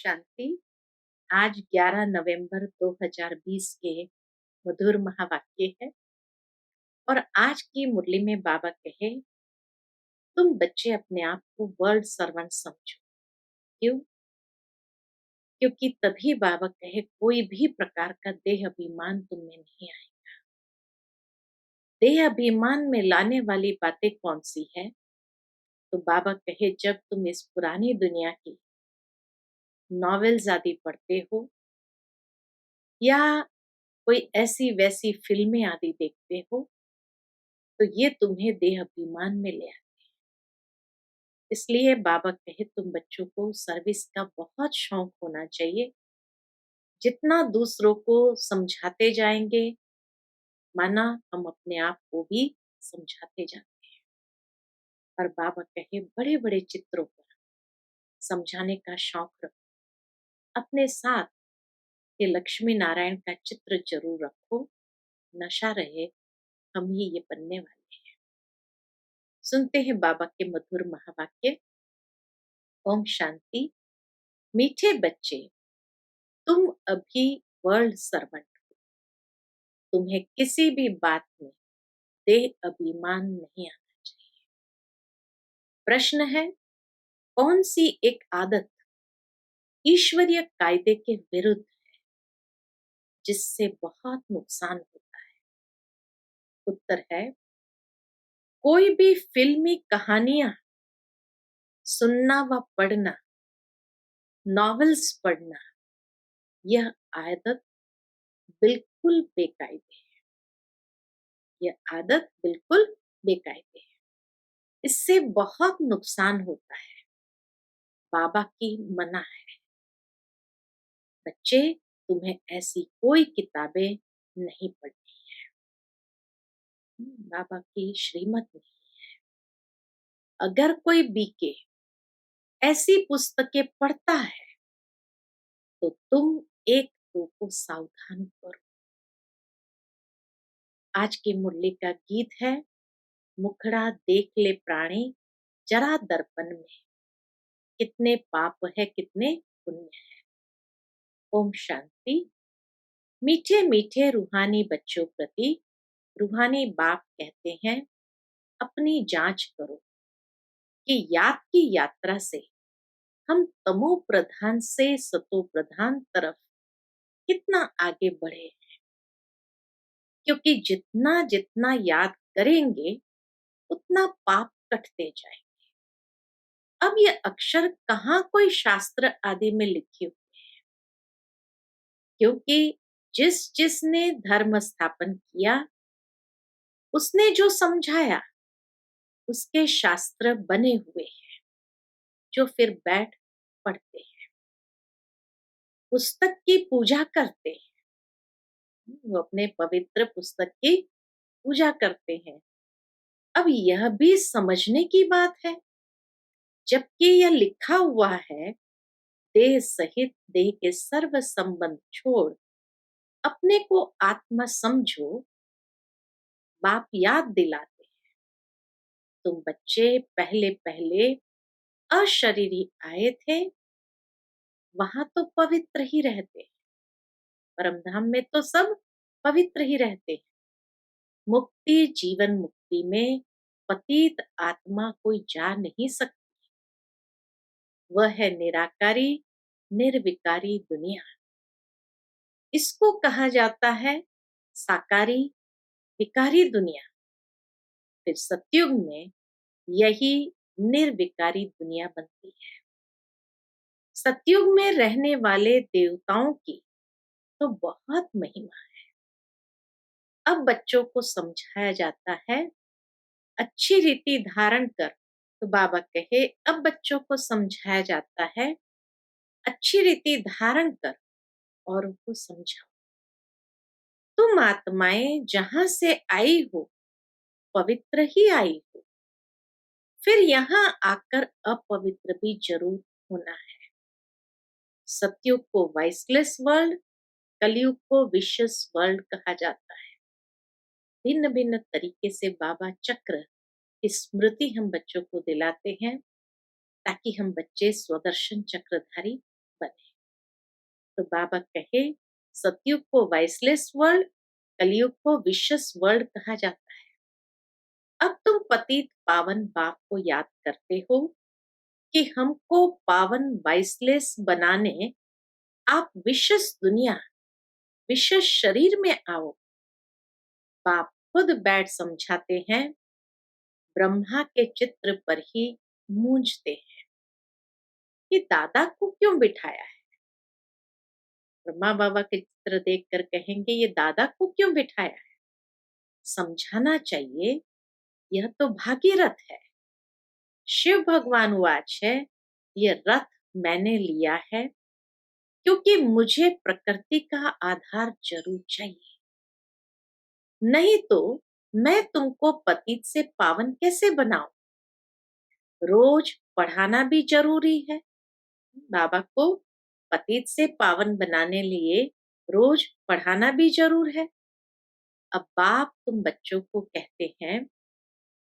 शांति। आज 11 नवंबर 2020 के मधुर महावाक्य है और आज की मुरली में बाबा कहे, तुम बच्चे अपने आप को वर्ल्ड सर्वेंट समझो। क्यों? क्योंकि तभी बाबा कहे कोई भी प्रकार का देह अभिमान तुम में नहीं आए। देह अभिमान में लाने वाली बातें कौन सी है? तो बाबा कहे जब तुम इस पुरानी दुनिया की नॉवेल्स आदि पढ़ते हो या कोई ऐसी वैसी फिल्में आदि देखते हो तो ये तुम्हें देह अभिमान में ले आते। इसलिए बाबा कहे तुम बच्चों को सर्विस का बहुत शौक होना चाहिए। जितना दूसरों को समझाते जाएंगे माना हम अपने आप को भी समझाते जाते हैं। और बाबा कहे बड़े बड़े चित्रों पर समझाने का शौक रखो। अपने साथ ये लक्ष्मी नारायण का चित्र जरूर रखो। नशा रहे हम ही ये बनने वाले हैं। सुनते हैं बाबा के मधुर महावाक्य। ओम शांति। मीठे बच्चे, तुम अभी वर्ल्ड सर्वेंट हो। तुम्हें किसी भी बात में देह अभिमान नहीं आना चाहिए। प्रश्न है, कौन सी एक आदत ईश्वरीय कायदे के विरुद्ध है जिससे बहुत नुकसान होता है? उत्तर है, कोई भी फिल्मी कहानियां सुनना व पढ़ना, नॉवेल्स पढ़ना, यह आदत बिल्कुल बेकायदे है। यह आदत बिल्कुल बेकायदे है। इससे बहुत नुकसान होता है। बाबा की मना है। बच्चे, तुम्हें ऐसी कोई किताबें नहीं पढ़नी है। बाबा की श्रीमत नहीं। अगर कोई बीके ऐसी पुस्तकें पढ़ता है तो तुम एक दो को सावधान करो। आज की मुरली का गीत है, मुखड़ा देख ले प्राणी जरा दर्पण में, कितने पाप है कितने पुण्य है। ओम शांति। मीठे मीठे रूहानी बच्चों प्रति रूहानी बाप कहते हैं, अपनी जांच करो कि याद की यात्रा से हम तमो प्रधान से सतो प्रधान तरफ कितना आगे बढ़े हैं। क्योंकि जितना जितना याद करेंगे उतना पाप कटते जाएंगे। अब ये अक्षर कहाँ कोई शास्त्र आदि में लिखे हुए हैं? क्योंकि जिसने धर्म स्थापन किया उसने जो समझाया उसके शास्त्र बने हुए हैं जो फिर बैठ पढ़ते हैं, पुस्तक की पूजा करते हैं। वो अपने पवित्र पुस्तक की पूजा करते हैं। अब यह भी समझने की बात है, जबकि यह लिखा हुआ है, देह सहित देह के सर्व संबंध छोड़ अपने को आत्मा समझो। बाप याद दिलाते हैं, तुम बच्चे पहले पहले अशरीरी आए थे, वहां तो पवित्र ही रहते, परम धाम में तो सब पवित्र ही रहते हैं। मुक्ति जीवन मुक्ति में पतित आत्मा कोई जा नहीं सकती। वह है निराकारी निर्विकारी दुनिया। इसको कहा जाता है साकारी विकारी दुनिया। फिर सतयुग में यही निर्विकारी दुनिया बनती है। सतयुग में रहने वाले देवताओं की तो बहुत महिमा है। अब बच्चों को समझाया जाता है, अच्छी रीति धारण कर। तो बाबा कहे अब बच्चों को समझाया जाता है, अच्छी रीति धारण कर और उनको समझाओ। तुम आत्माएं जहां से आई हो पवित्र ही आई हो, फिर यहाँ आकर अपवित्र भी जरूर होना है। सतयुग को वाइसलेस वर्ल्ड, कलयुग को विशेष वर्ल्ड कहा जाता है। भिन्न भिन्न तरीके से बाबा चक्र की स्मृति हम बच्चों को दिलाते हैं ताकि हम बच्चे स्वदर्शन चक्रधारी बने। तो बाबा कहे, सतयुग को वाइसलेस वर्ल्ड, कलयुग को विशस वर्ल्ड कहा जाता है। अब तुम पतित पावन बाप को याद करते हो कि हमको पावन वाइसलेस बनाने आप विशस दुनिया, विशस शरीर में आओ। बाप खुद बैठ समझाते हैं, ब्रह्मा के चित्र पर ही मूंझते हैं कि दादा को क्यों बिठाया है। ब्रह्मा बाबा के चित्र देखकर कहेंगे, ये दादा को क्यों बिठाया है। समझाना चाहिए, यह तो भागीरथ है। शिव भगवान वाच है, ये रथ मैंने लिया है क्योंकि मुझे प्रकृति का आधार जरूर चाहिए, नहीं तो मैं तुमको पतित से पावन कैसे बनाऊं। रोज पढ़ाना भी जरूरी है। बाबा को पतित से पावन बनाने लिए रोज पढ़ाना भी जरूर है। अब बाप तुम बच्चों को कहते हैं,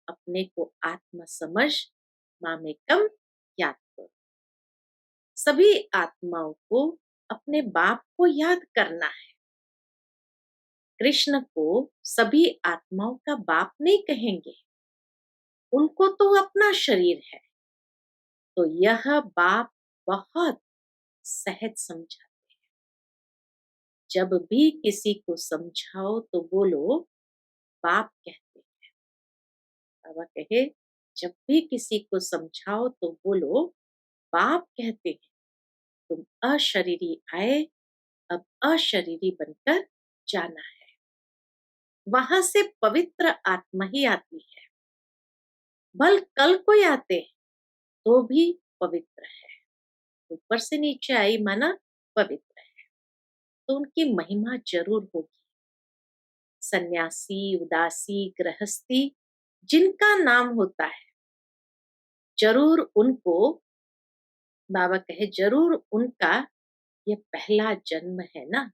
अपने को आत्मा समझ मामेकम याद करो। सभी आत्माओं को अपने बाप को याद करना है। कृष्ण को सभी आत्माओं का बाप नहीं कहेंगे, उनको तो अपना शरीर है। तो यह बाप बहुत सहज समझाते हैं। जब भी किसी को समझाओ तो बोलो बाप कहते हैं। बाबा कहे, जब भी किसी को समझाओ तो बोलो बाप कहते हैं। तुम अशरीरी आए, अब अशरीरी बनकर जाना है। वहां से पवित्र आत्मा ही आती है। भल कल कोई आते तो भी पवित्र है। ऊपर से नीचे आई माना पवित्र है, तो उनकी महिमा जरूर होगी। सन्यासी, उदासी, गृहस्थी जिनका नाम होता है, जरूर उनको बाबा कहे, जरूर उनका ये पहला जन्म है ना।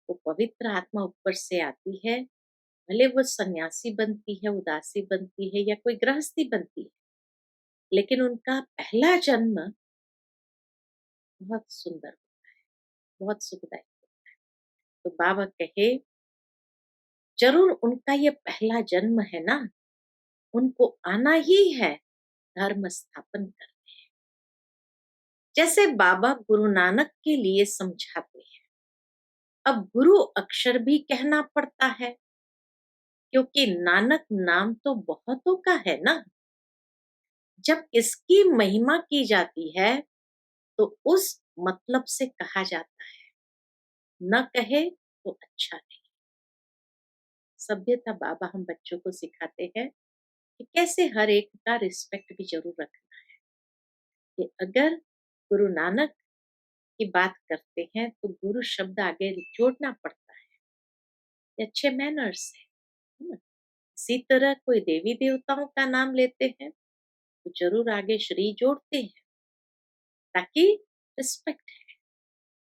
वो पवित्र आत्मा ऊपर से आती है, भले वो सन्यासी बनती है, उदासी बनती है या कोई गृहस्थी बनती है, लेकिन उनका पहला जन्म बहुत सुंदर होता है, बहुत सुखदायक होता है। तो बाबा कहे, जरूर उनका ये पहला जन्म है ना, उनको आना ही है धर्म स्थापन करने। जैसे बाबा गुरु नानक के लिए समझाते हैं। अब गुरु अक्षर भी कहना पड़ता है, क्योंकि नानक नाम तो बहुतों का है ना। जब इसकी महिमा की जाती है तो उस मतलब से कहा जाता है, न कहे तो अच्छा नहीं। सभ्यता बाबा हम बच्चों को सिखाते हैं कि कैसे हर एक का रिस्पेक्ट भी जरूर रखना है। कि अगर गुरु नानक की बात करते हैं तो गुरु शब्द आगे जोड़ना पड़ता है। ये अच्छे मैनर्स है ना। इसी तरह कोई देवी देवताओं का नाम लेते हैं तो जरूर आगे श्री जोड़ते हैं, ताकि रिस्पेक्ट है।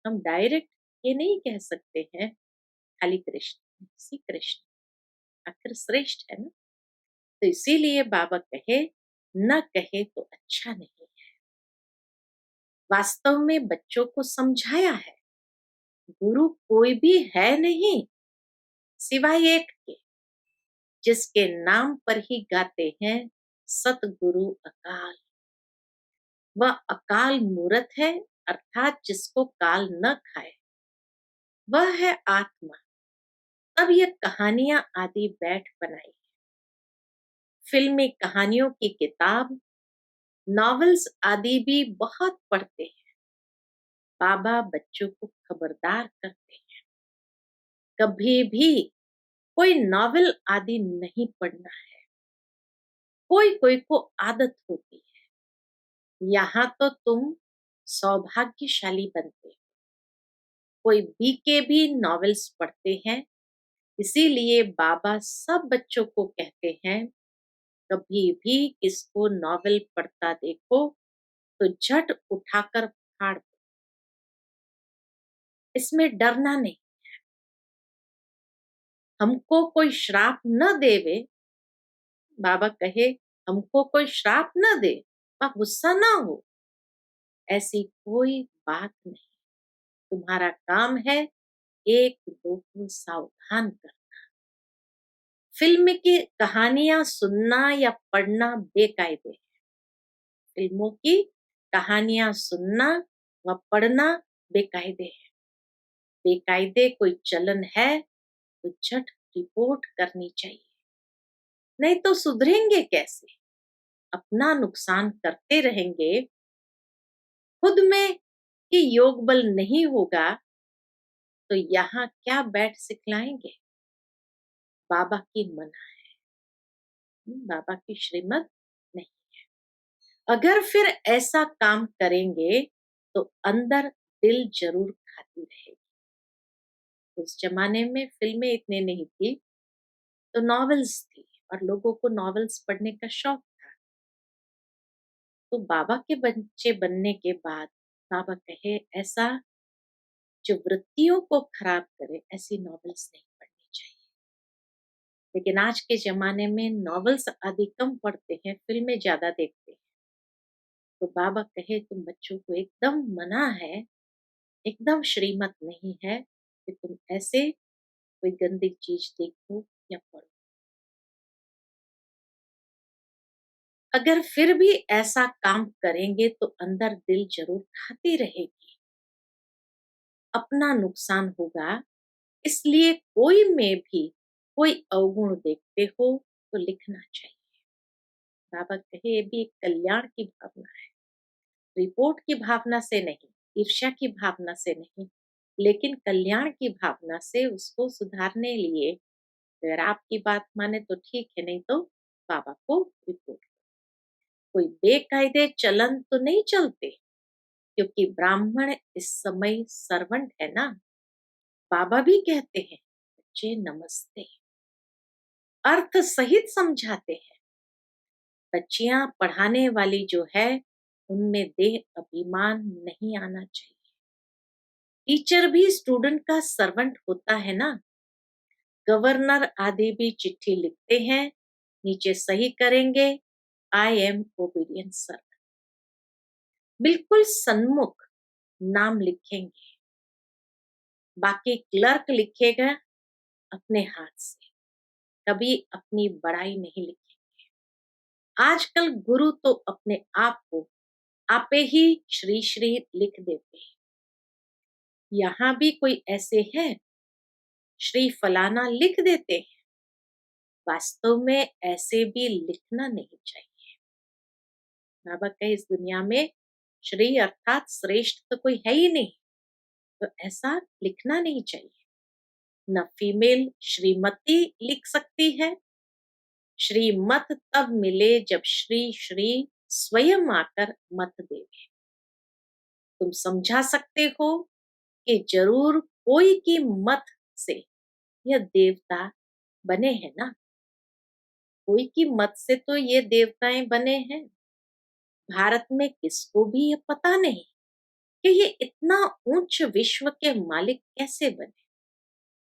हम डायरेक्ट ये नहीं कह सकते हैं खाली कृष्ण, श्री कृष्ण आखिर श्रेष्ठ है ना। तो इसीलिए बाबा कहे, न कहे तो अच्छा नहीं है। वास्तव में बच्चों को समझाया है, गुरु कोई भी है नहीं सिवाय एक के, जिसके नाम पर ही गाते हैं सतगुरु अकाल। वह अकाल मूरत है, अर्थात जिसको काल न खाए, वह है आत्मा। अब ये कहानियां आदि बैठ बनाई है। फिल्मी कहानियों की किताब, नॉवेल्स आदि भी बहुत पढ़ते हैं। बाबा बच्चों को खबरदार करते हैं, कभी भी कोई नॉवेल आदि नहीं पढ़ना है। कोई कोई को आदत होती है, यहाँ तो तुम सौभाग्यशाली बनते हो। कोई बीके भी नॉवेल्स पढ़ते हैं, इसीलिए बाबा सब बच्चों को कहते हैं, कभी भी किसको नॉवेल पढ़ता देखो तो झट उठाकर फाड़ दो। इसमें डरना नहीं। हमको कोई श्राप न देवे, बाबा कहे हमको कोई श्राप न दे, गुस्सा ना हो, ऐसी कोई बात नहीं। तुम्हारा काम है एक दो को सावधान कर। फिल्म की कहानियां सुनना या पढ़ना बेकायदे है। फिल्मों की कहानियां सुनना व पढ़ना बेकायदे है। बेकायदे कोई चलन है तो झट रिपोर्ट करनी चाहिए, नहीं तो सुधरेंगे कैसे? अपना नुकसान करते रहेंगे, खुद में कि योग बल नहीं होगा तो यहाँ क्या बैठ सिखलाएंगे? बाबा की मना है, बाबा की श्रीमत नहीं। अगर फिर ऐसा काम करेंगे तो अंदर दिल जरूर खाती रहेगी। उस जमाने में फिल्में इतने नहीं थी, तो नॉवेल्स थी और लोगों को नॉवेल्स पढ़ने का शौक था। तो बाबा के बच्चे बनने के बाद बाबा कहे ऐसा जो वृत्तियों को खराब करे ऐसी नॉवेल्स नहीं पढ़नी चाहिए। लेकिन आज के जमाने में नॉवेल्स आदि कम पढ़ते हैं, फिल्में ज्यादा देखते हैं। तो बाबा कहे तुम बच्चों को एकदम मना है, एकदम श्रीमत नहीं है कि तुम ऐसे कोई गंदी चीज देखो या पढ़ो। अगर फिर भी ऐसा काम करेंगे तो अंदर दिल जरूर खाती रहेगी, अपना नुकसान होगा। इसलिए कोई में भी कोई अवगुण देखते हो तो लिखना चाहिए। बाबा कहे ये भी एक कल्याण की भावना है, रिपोर्ट की भावना से नहीं, ईर्ष्या की भावना से नहीं, लेकिन कल्याण की भावना से उसको सुधारने लिए। अगर आपकी बात माने तो ठीक है, नहीं तो बाबा को रिपोर्ट। कोई बेकायदे चलन तो नहीं चलते, क्योंकि ब्राह्मण इस समय सर्वेंट है ना। बाबा भी कहते हैं बच्चे नमस्ते, अर्थ सहित समझाते हैं। बच्चियां पढ़ाने वाली जो है उनमें देह अभिमान नहीं आना चाहिए। टीचर भी स्टूडेंट का सर्वेंट होता है ना। गवर्नर आदि भी चिट्ठी लिखते हैं, नीचे सही करेंगे आई एम ओबीडियंट सर, बिल्कुल सन्मुख नाम लिखेंगे। बाकी क्लर्क लिखेगा अपने हाथ से, कभी अपनी बड़ाई नहीं लिखेंगे। आजकल गुरु तो अपने आप को आपे ही श्री श्री लिख देते हैं। यहाँ भी कोई ऐसे हैं श्री फलाना लिख देते हैं, वास्तव में ऐसे भी लिखना नहीं चाहिए। बाबा कहे इस दुनिया में श्री अर्थात श्रेष्ठ तो कोई है ही नहीं, तो ऐसा लिखना नहीं चाहिए। न फीमेल श्रीमती लिख सकती है। श्रीमत तब मिले जब श्री श्री स्वयं आकर मत देवे। तुम समझा सकते हो कि जरूर कोई की मत से यह देवता बने हैं ना, कोई की मत से तो ये देवताएं बने हैं। भारत में किसको भी ये पता नहीं कि ये इतना ऊंच विश्व के मालिक कैसे बने।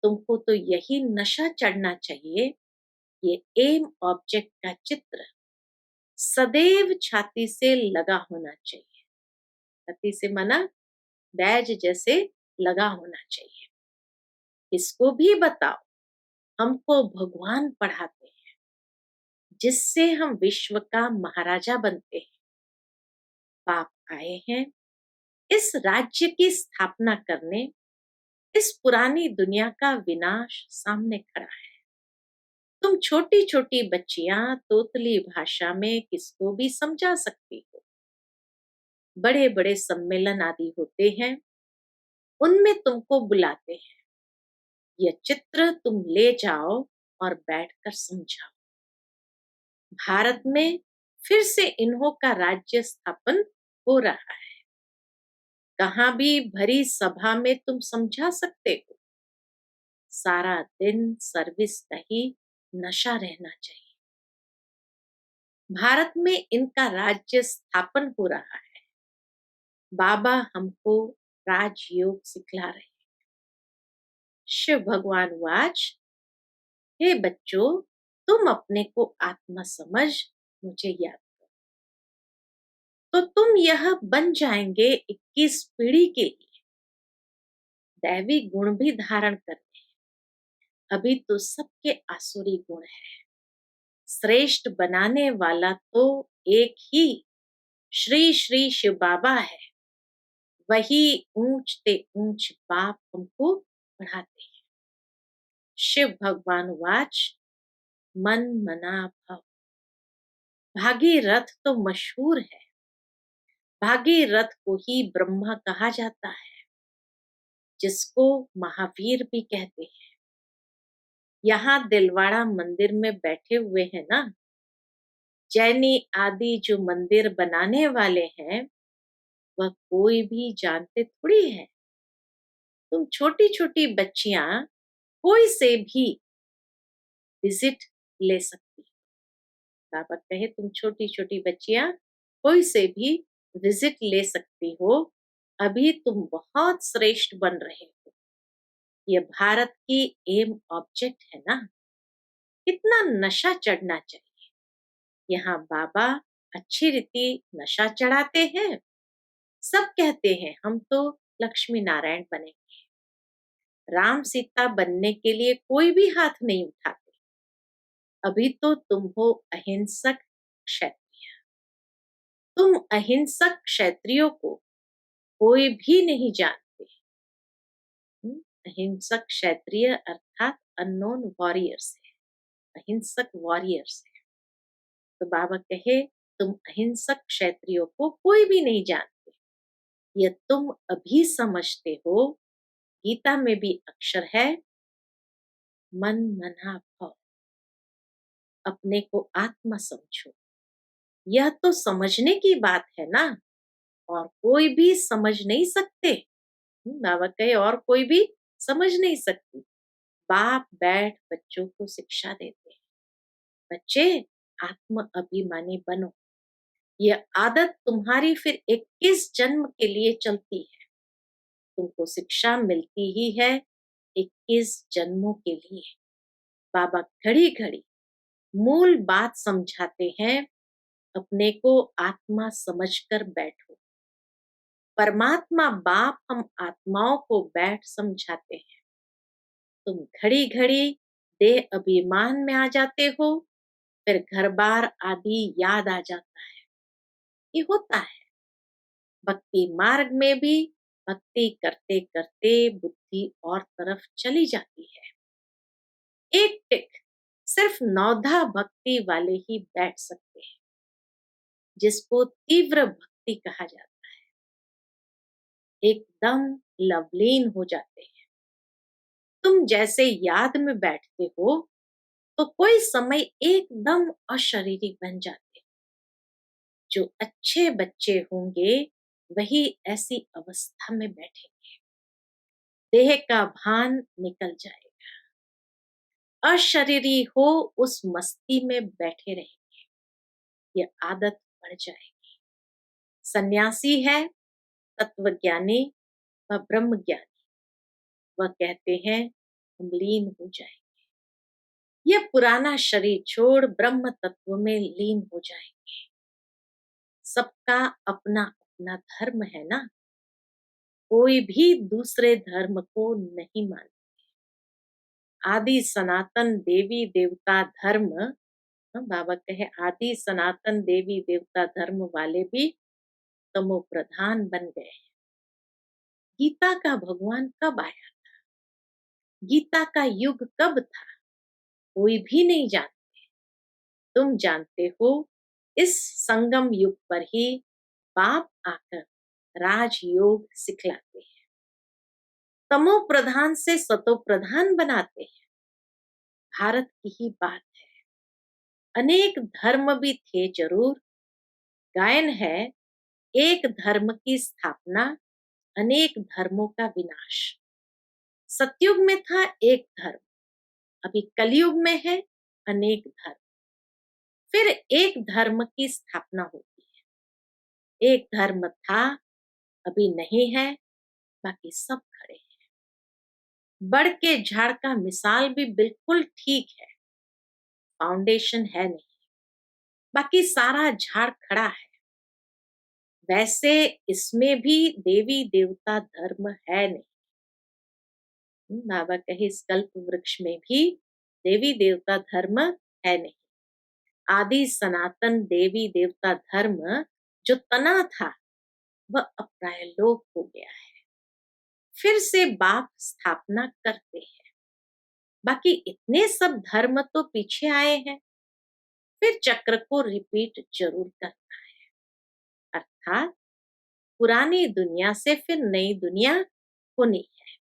तुमको तो यही नशा चढ़ना चाहिए, ये एम ऑब्जेक्ट का चित्र सदैव छाती से लगा होना चाहिए। छाती से माना बैज जैसे लगा होना चाहिए। इसको भी बताओ, हमको भगवान पढ़ाते हैं जिससे हम विश्व का महाराजा बनते हैं। बाप आए हैं इस राज्य की स्थापना करने, इस पुरानी दुनिया का विनाश सामने खड़ा है। तुम छोटी छोटी बच्चियां तोतली भाषा में किसको भी समझा सकती हो। बड़े बड़े सम्मेलन आदि होते हैं, उनमें तुमको बुलाते हैं। यह चित्र तुम ले जाओ और बैठकर समझाओ। भारत में फिर से इन्हों का राज्य स्थापन हो रहा है। कहाँ भी भरी सभा में तुम समझा सकते हो। सारा दिन सर्विस का ही नशा रहना चाहिए। भारत में इनका राज्य स्थापन हो रहा है। बाबा हमको राजयोग सिखला रहे हैं। शिव भगवान वाच, हे बच्चों, तुम अपने को आत्मा समझ मुझे याद करो, तो तुम यह बन जाएंगे 21 पीढ़ी के लिए। दैवी गुण भी धारण करते हैं। अभी तो सबके आसुरी गुण है। श्रेष्ठ बनाने वाला तो एक ही श्री श्री शिव बाबा है। वही ऊंच ते ऊंच बाप हमको बढ़ाते हैं। शिव भगवान वाच मन मना भव। भागीरथ तो मशहूर है। भागीरथ को ही ब्रह्मा कहा जाता है, जिसको महावीर भी कहते हैं। यहाँ दिलवाड़ा मंदिर में बैठे हुए हैं ना, जैनी आदि जो मंदिर बनाने वाले हैं, वह कोई भी जानते थोड़ी है। तुम छोटी छोटी बच्चियां कोई से भी विजिट ले सकती हो। बाबा कहे तुम छोटी छोटी बच्चियां कोई से भी विजिट ले सकती हो। अभी तुम बहुत श्रेष्ठ बन रहे हो। ये भारत की एम ऑब्जेक्ट है ना। कितना नशा चढ़ना चाहिए। यहाँ बाबा अच्छी रीति नशा चढ़ाते हैं। सब कहते हैं हम तो लक्ष्मी नारायण बनेंगे। राम सीता बनने के लिए कोई भी हाथ नहीं उठाते। अभी तो तुम हो अहिंसक क्षत्रिय। तुम अहिंसक क्षत्रियो को कोई भी नहीं जानते। अहिंसक क्षत्रिय अर्थात अननोन वॉरियर्स है। अहिंसक वॉरियर्स है। तो बाबा कहे तुम अहिंसक क्षत्रियो को कोई भी नहीं जानते। यह तुम अभी समझते हो। गीता में भी अक्षर है मन मना भव। अपने को आत्मा समझो। यह तो समझने की बात है ना। और कोई भी समझ नहीं सकते। बाबा कहे और कोई भी समझ नहीं सकती। बाप बैठ बच्चों को शिक्षा देते हैं। बच्चे आत्म अभिमानी बनो। यह आदत तुम्हारी फिर 21 जन्म के लिए चलती है। तुमको शिक्षा मिलती ही है 21 जन्मों के लिए। बाबा घड़ी घड़ी मूल बात समझाते हैं। अपने को आत्मा समझकर बैठो। परमात्मा बाप हम आत्माओं को बैठ समझाते हैं। तुम घड़ी घड़ी देह अभिमान में आ जाते हो। फिर घर बार आदि याद आ जाता है। ये होता है। भक्ति मार्ग में भी भक्ति करते करते बुद्धि और तरफ चली जाती है। एक टिक सिर्फ नौधा भक्ति वाले ही बैठ सकते हैं, जिसको तीव्र भक्ति कहा जाता है। एकदम लवलीन हो जाते हैं। तुम जैसे याद में बैठते हो तो कोई समय एकदम अशरीरी बन जाते। जो अच्छे बच्चे होंगे वही ऐसी अवस्था में बैठेंगे। देह का भान निकल जाएगा। अशरीरी हो उस मस्ती में बैठे रहेंगे। यह आदत पड़ जाएगी। सन्यासी है तत्वज्ञानी व ब्रह्म ज्ञानी। वह कहते हैं हम लीन हो जाएंगे। यह पुराना शरीर छोड़ ब्रह्म तत्व में लीन हो जाएंगे। सबका अपना अपना धर्म है ना। कोई भी दूसरे धर्म को नहीं मानता। आदि सनातन देवी देवता धर्म, बाबा कहे आदि सनातन देवी देवता धर्म वाले भी तमो प्रधान बन गए। गीता का भगवान कब आया? गीता का युग कब था? कोई भी नहीं जानते। तुम जानते हो इस संगम युग पर ही बाप आकर राजयोग सिखलाते हैं। तमो प्रधान से सतो प्रधान बनाते हैं। भारत की ही बात है। अनेक धर्म भी थे जरूर। गायन है एक धर्म की स्थापना अनेक धर्मों का विनाश। सतयुग में था एक धर्म। अभी कलयुग में है अनेक धर्म। फिर एक धर्म की स्थापना होती है। एक धर्म था अभी नहीं है, बाकी सब खड़े हैं। बड़ के झाड़ का मिसाल भी बिल्कुल ठीक है। फाउंडेशन है नहीं, बाकी सारा झाड़ खड़ा है। वैसे इसमें भी देवी देवता धर्म है नहीं। बाबा कहे इस कल्प वृक्ष में भी देवी देवता धर्म है नहीं। आदि सनातन देवी देवता धर्म जो तना था वह अब प्रायलोप हो गया है। फिर से बाप स्थापना करते हैं। बाकी इतने सब धर्म तो पीछे आए हैं, फिर चक्र को रिपीट जरूर करना है। अर्थात पुरानी दुनिया से फिर नई दुनिया होनी है।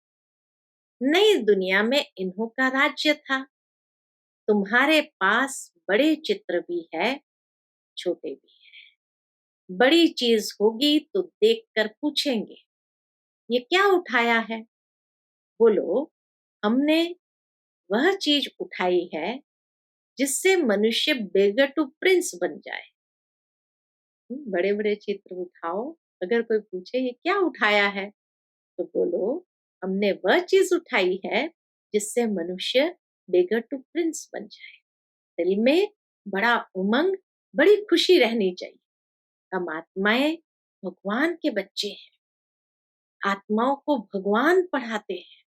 नई दुनिया में इन्हों का राज्य था। तुम्हारे पास बड़े चित्र भी है, छोटे भी है। बड़ी चीज होगी तो देखकर पूछेंगे ये क्या उठाया है। बोलो हमने वह चीज उठाई है जिससे मनुष्य बेगर टू प्रिंस बन जाए। बड़े बड़े चित्र उठाओ, अगर कोई पूछे ये क्या उठाया है तो बोलो हमने वह चीज उठाई है जिससे मनुष्य बेगर टू प्रिंस बन जाए। दिल में बड़ा उमंग, बड़ी खुशी रहनी चाहिए। हम आत्माएं भगवान के बच्चे हैं। आत्माओं को भगवान पढ़ाते हैं।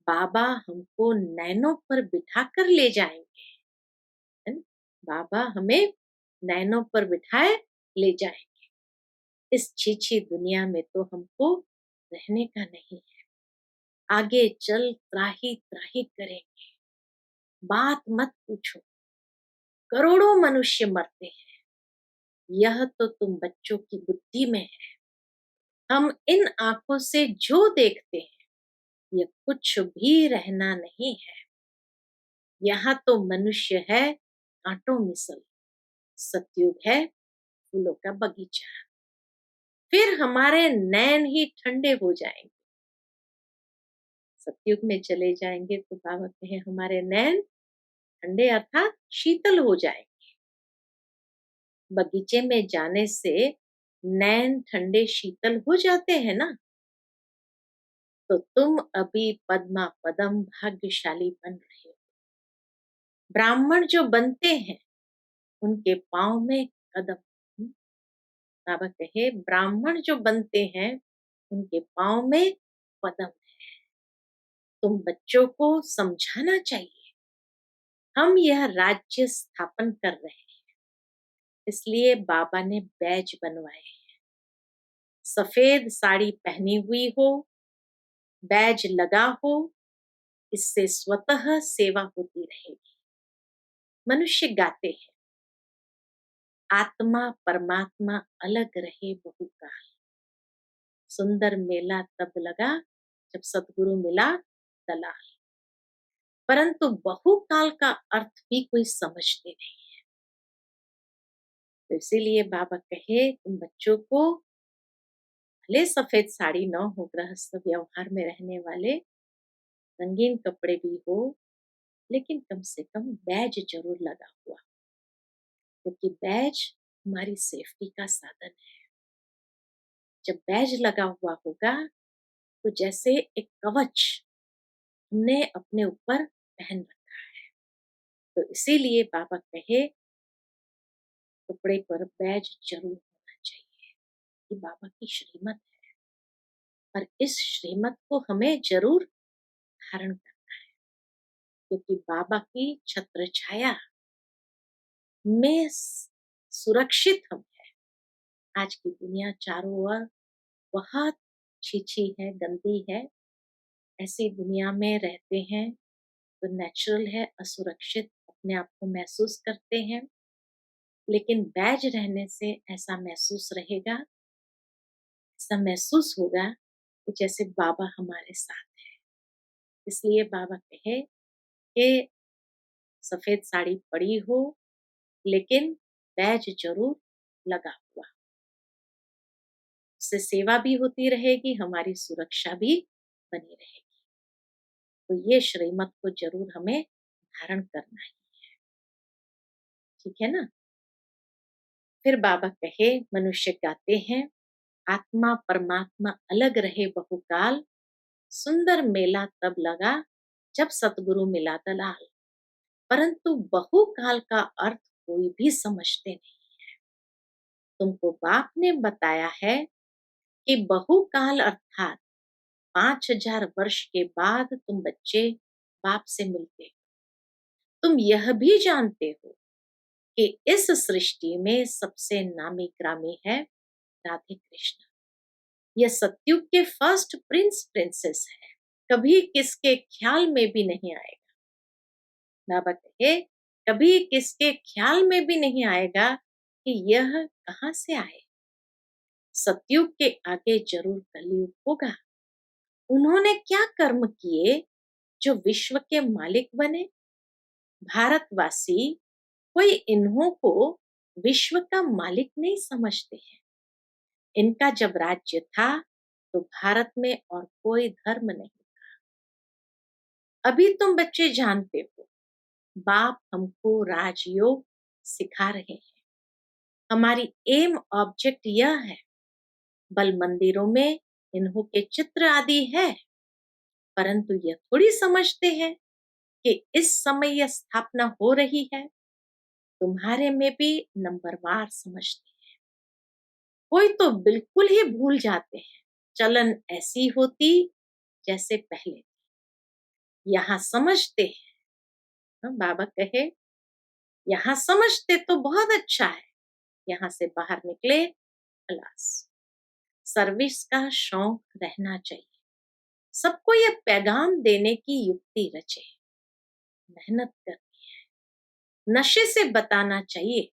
बाबा हमको नैनों पर बिठा कर ले जाएंगे, है ना? बाबा हमें नैनों पर बिठाए ले जाएंगे। इस छीछी दुनिया में तो हमको रहने का नहीं है। आगे चल त्राही त्राही करेंगे। बात मत पूछो, करोड़ों मनुष्य मरते हैं। यह तो तुम बच्चों की बुद्धि में है। हम इन आंखों से जो देखते हैं यह कुछ भी रहना नहीं है। यहाँ तो मनुष्य है कांटों मिसल, सतयुग है फूलों का बगीचा। फिर हमारे नैन ही ठंडे हो जाएंगे। सतयुग में चले जाएंगे तो बाबा कहे हमारे नैन ठंडे अर्थात शीतल हो जाएंगे। बगीचे में जाने से नैन ठंडे शीतल हो जाते हैं ना। तो तुम अभी पद्मा पदम भाग्यशाली बन रहे हो। ब्राह्मण जो बनते हैं उनके पांव में कदम। बाबा कहे ब्राह्मण जो बनते हैं उनके पांव में पदम है। तुम बच्चों को समझाना चाहिए हम यह राज्य स्थापन कर रहे हैं। इसलिए बाबा ने बैज बनवाए हैं। सफेद साड़ी पहनी हुई हो, बैज लगा हो, इससे स्वतः सेवा होती रहेगी। मनुष्य गाते हैं आत्मा परमात्मा अलग रहे बहुकाल। सुंदर मेला तब लगा जब सतगुरु मिला दलाल। परंतु बहुकाल का अर्थ भी कोई समझते नहीं। तो इसीलिए बाबा कहे तुम बच्चों को भले सफेद साड़ी न हो, गृहस्थ व्यवहार में रहने वाले रंगीन कपड़े भी हो, लेकिन कम से कम बैज जरूर लगा हुआ, क्योंकि बैज हमारी सेफ्टी का साधन है। जब बैज लगा हुआ होगा तो जैसे एक कवच हमने अपने ऊपर पहन रखा है। तो इसीलिए बाबा कहे कपड़े पर बैज जरूर होना चाहिए। ये बाबा की श्रीमत है और इस श्रीमत को हमें जरूर धारण करना है, क्योंकि बाबा की छत्र छाया में सुरक्षित हम है। आज की दुनिया चारों ओर बहुत छीछी है, गंदी है। ऐसी दुनिया में रहते हैं तो नेचुरल है असुरक्षित अपने आप को महसूस करते हैं। लेकिन बैज रहने से ऐसा महसूस रहेगा, ऐसा महसूस होगा कि जैसे बाबा हमारे साथ है। इसलिए बाबा कहे कि सफेद साड़ी पड़ी हो लेकिन बैज जरूर लगा हुआ। उससे सेवा भी होती रहेगी, हमारी सुरक्षा भी बनी रहेगी। तो ये श्रीमत को जरूर हमें धारण करना ही है। ठीक है ना। फिर बाबा कहे मनुष्य गाते हैं आत्मा परमात्मा अलग रहे बहुकाल। सुंदर मेला तब लगा जब सतगुरु मिला दलाल। परंतु बहुकाल का अर्थ कोई भी समझते नहीं। तुमको बाप ने बताया है कि बहुकाल अर्थात 5000 वर्ष के बाद तुम बच्चे बाप से मिलते हो। तुम यह भी जानते हो कि इस सृष्टि में सबसे नामी ग्रामी है राधे कृष्ण। यह सतयुग के फर्स्ट प्रिंस प्रिंसेस है। कभी किसके ख्याल में भी नहीं आएगा, बाबा कहे, कभी किसके ख्याल में भी नहीं आएगा कि यह कहां से आए। सतयुग के आगे जरूर कलयुग होगा। उन्होंने क्या कर्म किए जो विश्व के मालिक बने। भारतवासी कोई इन्हों को विश्व का मालिक नहीं समझते हैं। इनका जब राज्य था तो भारत में और कोई धर्म नहीं था। अभी तुम बच्चे जानते हो, बाप हमको राजयोग सिखा रहे हैं। हमारी एम ऑब्जेक्ट यह है। बल मंदिरों में इन्हों के चित्र आदि है, परंतु यह थोड़ी समझते हैं कि इस समय यह स्थापना हो रही है। तुम्हारे में भी नंबरवार समझते हैं। कोई तो बिल्कुल ही भूल जाते हैं। चलन ऐसी होती जैसे पहले थी। यहाँ समझते हैं। बाबा कहे, यहाँ समझते तो बहुत अच्छा है, यहाँ से बाहर निकले खलास। सर्विस का शौक रहना चाहिए। सबको यह पैगाम देने की युक्ति रचे। मेहनत करनी है। नशे से बताना चाहिए।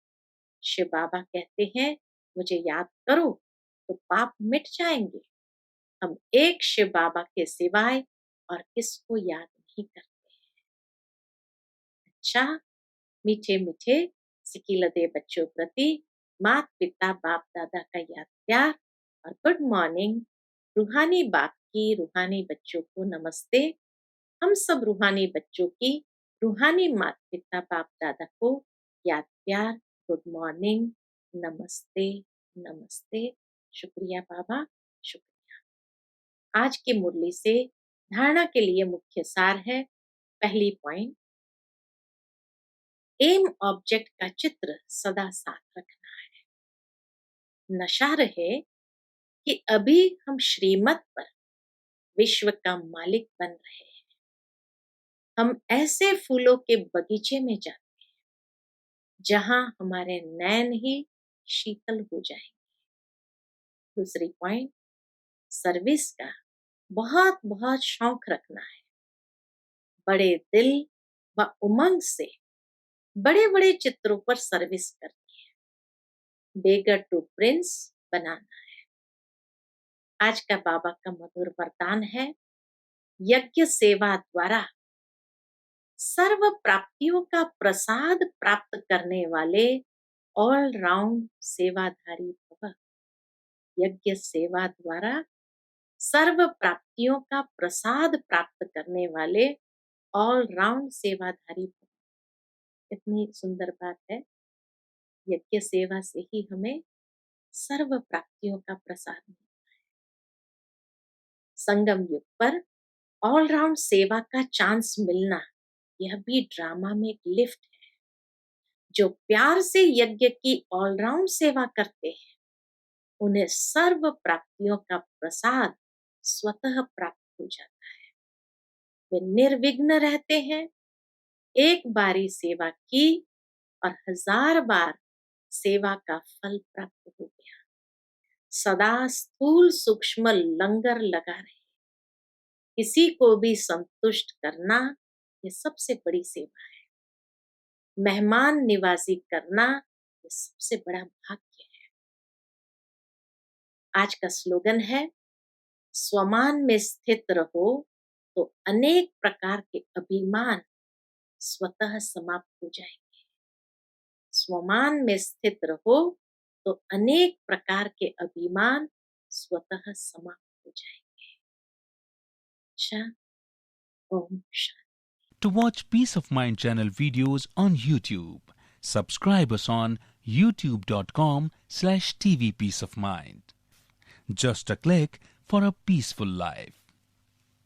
शिव बाबा कहते हैं, मुझे याद करो तो पाप मिट जाएंगे। हम एक शिव बाबा के सिवाय और किसको याद नहीं करते हैं। अच्छा, मीठे मीठे सिकिलदे बच्चों प्रति माता पिता बाप दादा का याद प्यार और गुड मॉर्निंग। रूहानी बाप की रूहानी बच्चों को नमस्ते। हम सब रूहानी बच्चों की रूहानी माता पिता बाप दादा को याद प्यार, गुड मॉर्निंग, नमस्ते नमस्ते। शुक्रिया बाबा, शुक्रिया। आज की मुरली से धारणा के लिए मुख्य सार है। पहली पॉइंट, एम ऑब्जेक्ट का चित्र सदा साथ रखना है। नशा रहे कि अभी हम श्रीमत पर विश्व का मालिक बन रहे हैं। हम ऐसे फूलों के बगीचे में जाते हैं जहां हमारे नैन ही शीतल हो जाएंगे। दूसरी पॉइंट, सर्विस का बहुत बहुत शौक रखना है। बड़े दिल व उमंग से बड़े बड़े चित्रों पर सर्विस करनी है। बेगर टू प्रिंस बनाना है। आज का बाबा का मधुर वरदान है, यज्ञ सेवा द्वारा सर्व प्राप्तियों का प्रसाद प्राप्त करने वाले ऑल राउंड सेवाधारी भव। यज्ञ सेवा द्वारा सर्व प्राप्तियों का प्रसाद प्राप्त करने वाले ऑल राउंड सेवाधारी भव। इतनी सुंदर बात है। यज्ञ सेवा से ही हमें सर्व प्राप्तियों का प्रसाद मिलता है। संगम युग पर ऑल राउंड सेवा का चांस मिलना, यह भी ड्रामा में एक लिफ्ट है। जो प्यार से यज्ञ की ऑल राउंड सेवा करते हैं, उन्हें सर्व प्राप्तियों का प्रसाद स्वतः प्राप्त हो जाता है। वे निर्विघ्न रहते हैं। एक बारी सेवा की और 1000 बार सेवा का फल प्राप्त हो गया। सदा स्थूल सूक्ष्म लंगर लगा रहे। किसी को भी संतुष्ट करना, ये सबसे बड़ी सेवा है। मेहमान निवाजी करना, ये सबसे बड़ा भाग्य है। आज का स्लोगन है, स्वमान में स्थित रहो तो अनेक प्रकार के अभिमान स्वतः समाप्त हो जाएंगे। स्वमान में स्थित रहो तो अनेक प्रकार के अभिमान स्वतः समाप्त हो जाएंगे। अच्छा, Om Shanti. To watch Peace of Mind channel videos on YouTube, subscribe us on youtube.com/tvpeaceofmind. Just a click for a peaceful life.